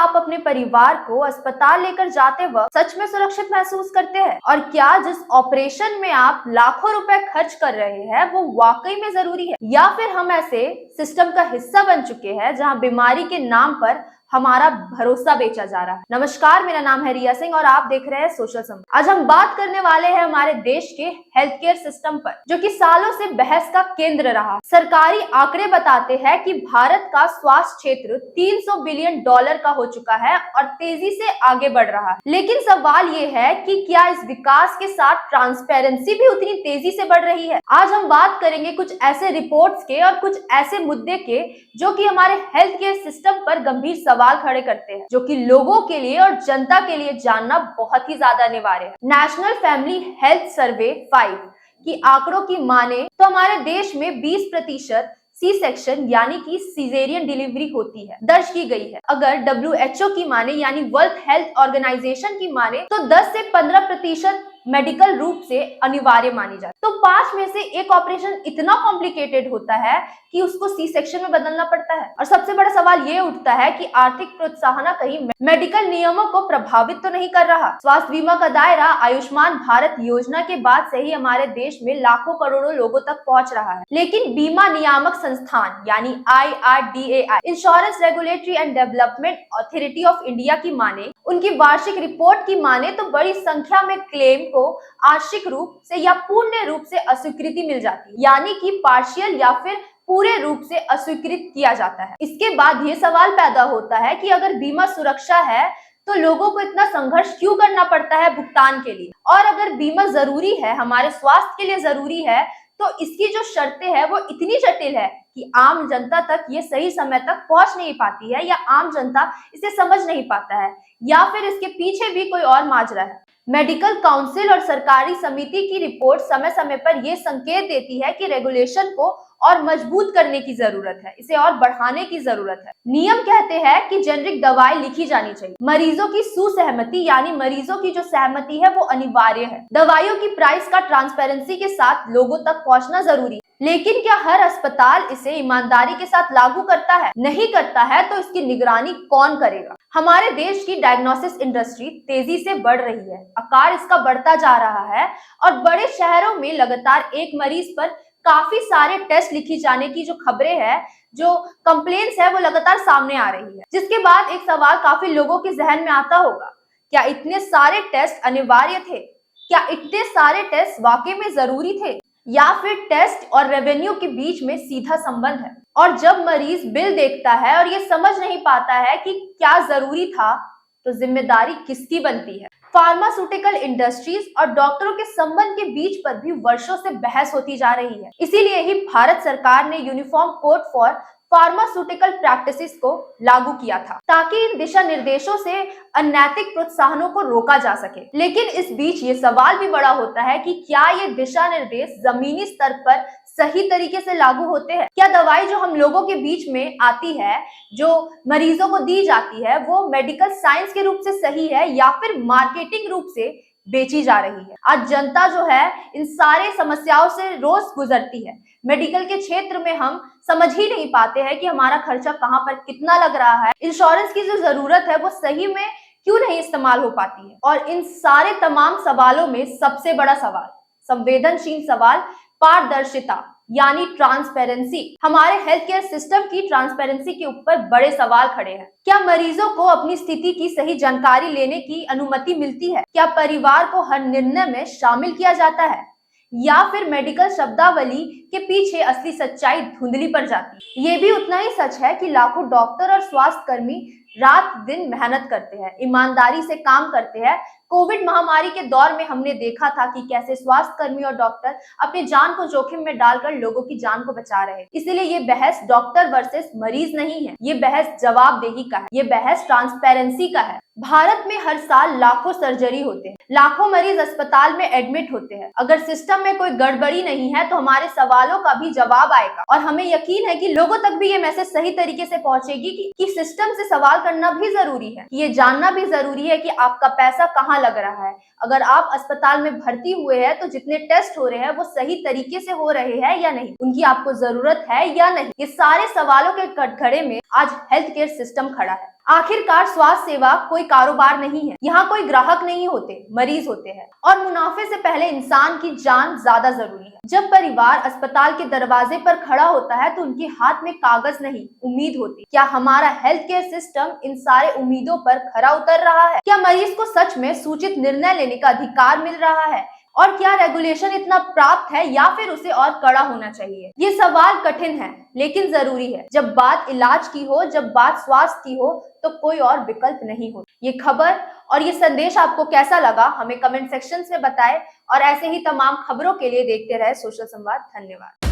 आप अपने परिवार को अस्पताल लेकर जाते वक्त सच में सुरक्षित महसूस करते हैं? और क्या जिस ऑपरेशन में आप लाखों रुपए खर्च कर रहे हैं वो वाकई में जरूरी है, या फिर हम ऐसे सिस्टम का हिस्सा बन चुके हैं जहां बीमारी के नाम पर हमारा भरोसा बेचा जा रहा है? नमस्कार, मेरा नाम है रिया सिंह और आप देख रहे हैं सोशल संवाद। आज हम बात करने वाले हैं हमारे देश के हेल्थ केयर सिस्टम पर, जो कि सालों से बहस का केंद्र रहा। सरकारी आंकड़े बताते हैं कि भारत का स्वास्थ्य क्षेत्र 300 बिलियन डॉलर का हो चुका है और तेजी से आगे बढ़ रहा है। लेकिन सवाल ये है कि क्या इस विकास के साथ ट्रांसपेरेंसी भी उतनी तेजी से बढ़ रही है? आज हम बात करेंगे कुछ ऐसे रिपोर्ट्स के और कुछ ऐसे मुद्दे के जो कि हमारे हेल्थ केयर सिस्टम पर गंभीर सवाल खड़े करते हैं, जो कि लोगों के लिए और जनता के लिए जानना बहुत ही ज्यादा अनिवार्य है। नेशनल फैमिली हेल्थ सर्वे 5 की आंकड़ों की माने तो हमारे देश में 20% सी सेक्शन यानी कि सीजेरियन डिलीवरी होती है, दर्ज की गई है। अगर WHO की माने यानी वर्ल्ड हेल्थ ऑर्गेनाइजेशन की माने तो 10 से 15% मेडिकल रूप से अनिवार्य मानी जाती है। तो 5 में से एक ऑपरेशन इतना कॉम्प्लिकेटेड होता है कि उसको सी सेक्शन में बदलना पड़ता है। और सबसे बड़ा सवाल ये उठता है कि आर्थिक प्रोत्साहन कहीं मेडिकल नियमों को प्रभावित तो नहीं कर रहा? स्वास्थ्य बीमा का दायरा आयुष्मान भारत योजना के बाद से ही हमारे देश में लाखों करोड़ों लोगों तक पहुंच रहा है, लेकिन बीमा नियामक संस्थान यानी IRDAI, insurance regulatory and development authority of India की माने, उनकी वार्षिक रिपोर्ट की माने तो बड़ी संख्या में क्लेम को आंशिक रूप से या पूर्ण रूप से अस्वीकृति मिल जाती है, यानी कि पार्शियल या फिर पूरे रूप से अस्वीकृत किया जाता है। इसके बाद ये सवाल पैदा होता है कि अगर बीमा सुरक्षा है तो लोगों को इतना संघर्ष क्यों करना पड़ता है भुगतान के लिए? और अगर बीमा जरूरी है, हमारे स्वास्थ्य के लिए जरूरी है, तो इसकी जो शर्तें हैं वो इतनी जटिल है कि आम जनता तक ये सही समय तक पहुंच नहीं पाती है, या आम जनता इसे समझ नहीं पाता है, या फिर इसके पीछे भी कोई और माजरा है। मेडिकल काउंसिल और सरकारी समिति की रिपोर्ट समय समय पर यह संकेत देती है कि रेगुलेशन को और मजबूत करने की जरूरत है, इसे और बढ़ाने की जरूरत है। नियम कहते हैं कि जेनरिक दवाएं लिखी जानी चाहिए, मरीजों की सुसहमति यानी मरीजों की जो सहमति है वो अनिवार्य है, दवाइयों की प्राइस का ट्रांसपेरेंसी के साथ लोगों तक पहुंचना जरूरी है। लेकिन क्या हर अस्पताल इसे ईमानदारी के साथ लागू करता है? नहीं करता है तो इसकी निगरानी कौन करेगा? हमारे देश की डायग्नोसिस इंडस्ट्री तेजी से बढ़ रही है, आकार इसका बढ़ता जा रहा है और बड़े शहरों में लगातार एक मरीज पर काफी सारे टेस्ट लिखी जाने की जो खबरें हैं, जो कंप्लेंट्स है वो लगातार सामने आ रही है। जिसके बाद एक सवाल काफी लोगों के जहन में आता होगा, क्या इतने सारे टेस्ट अनिवार्य थे? क्या इतने सारे टेस्ट वाकई में जरूरी थे, या फिर टेस्ट और रेवेन्यू के बीच में सीधा संबंध है? और जब मरीज बिल देखता है और ये समझ नहीं पाता है कि क्या जरूरी था, तो जिम्मेदारी किसकी बनती है? फार्मास्यूटिकल इंडस्ट्रीज और डॉक्टरों के संबंध के बीच पर भी वर्षों से बहस होती जा रही है। इसीलिए ही भारत सरकार ने uniform code for pharmaceutical practices को लागू किया था, ताकि इन दिशा निर्देशों से अनैतिक प्रोत्साहनों को रोका जा सके। लेकिन इस बीच ये सवाल भी बड़ा होता है कि क्या ये दिशा निर्देश जमीनी स्तर पर सही तरीके से लागू होते हैं? क्या दवाई जो हम लोगों के बीच में आती है, जो मरीजों को दी जाती है, वो मेडिकल साइंस के रूप से सही है या फिर मार्केटिंग रूप से बेची जा रही है? आज जनता जो है इन सारे समस्याओं से रोज गुजरती है। मेडिकल के क्षेत्र में हम समझ ही नहीं पाते हैं कि हमारा खर्चा कहाँ पर कितना लग रहा है, इंश्योरेंस की जो जरूरत है वो सही में क्यों नहीं इस्तेमाल हो पाती है। और इन सारे तमाम सवालों में सबसे बड़ा सवाल, संवेदनशील सवाल, पारदर्शिता यानी ट्रांसपेरेंसी। हमारे हेल्थ केयर सिस्टम की ट्रांसपेरेंसी के ऊपर बड़े सवाल खड़े हैं। क्या मरीजों को अपनी स्थिति की सही जानकारी लेने की अनुमति मिलती है? क्या परिवार को हर निर्णय में शामिल किया जाता है, या फिर मेडिकल शब्दावली के पीछे असली सच्चाई धुंधली पड़ जाती है? ये भी उतना ही सच है कि लाखों डॉक्टर और स्वास्थ्य कर्मी रात दिन मेहनत करते हैं, ईमानदारी से काम करते हैं। कोविड महामारी के दौर में हमने देखा था कि कैसे स्वास्थ्य कर्मी और डॉक्टर अपनी जान को जोखिम में डालकर लोगों की जान को बचा रहे। इसलिए ये बहस डॉक्टर वर्सेस मरीज नहीं है, ये बहस जवाबदेही का है, ये बहस ट्रांसपेरेंसी का है। भारत में हर साल लाखों सर्जरी होते हैं, लाखों मरीज अस्पताल में एडमिट होते हैं। अगर सिस्टम में कोई गड़बड़ी नहीं है तो हमारे सवालों का भी जवाब आएगा, और हमें यकीन है कि लोगों तक भी ये मैसेज सही तरीके से पहुंचेगी कि सिस्टम से सवाल करना भी जरूरी है, ये जानना भी जरूरी है कि आपका पैसा कहाँ लग रहा है। अगर आप अस्पताल में भर्ती हुए हैं तो जितने टेस्ट हो रहे हैं वो सही तरीके से हो रहे हैं या नहीं, उनकी आपको जरूरत है या नहीं, ये सारे सवालों के कटघरे में आज हेल्थ केयर सिस्टम खड़ा है। आखिरकार स्वास्थ्य सेवा कोई कारोबार नहीं है। यहाँ कोई ग्राहक नहीं होते, मरीज होते हैं और मुनाफे से पहले इंसान की जान ज्यादा जरूरी है। जब परिवार अस्पताल के दरवाजे पर खड़ा होता है तो उनके हाथ में कागज नहीं, उम्मीद होती। क्या हमारा हेल्थ केयर सिस्टम इन सारे उम्मीदों पर खरा उतर रहा है? क्या मरीज को सच में सूचित निर्णय लेने का अधिकार मिल रहा है? और क्या रेगुलेशन इतना प्राप्त है या फिर उसे और कड़ा होना चाहिए? ये सवाल कठिन है लेकिन जरूरी है। जब बात इलाज की हो, जब बात स्वास्थ्य की हो, तो कोई और विकल्प नहीं हो। ये खबर और ये संदेश आपको कैसा लगा, हमें कमेंट सेक्शन में बताएं और ऐसे ही तमाम खबरों के लिए देखते रहे सोशल संवाद। धन्यवाद।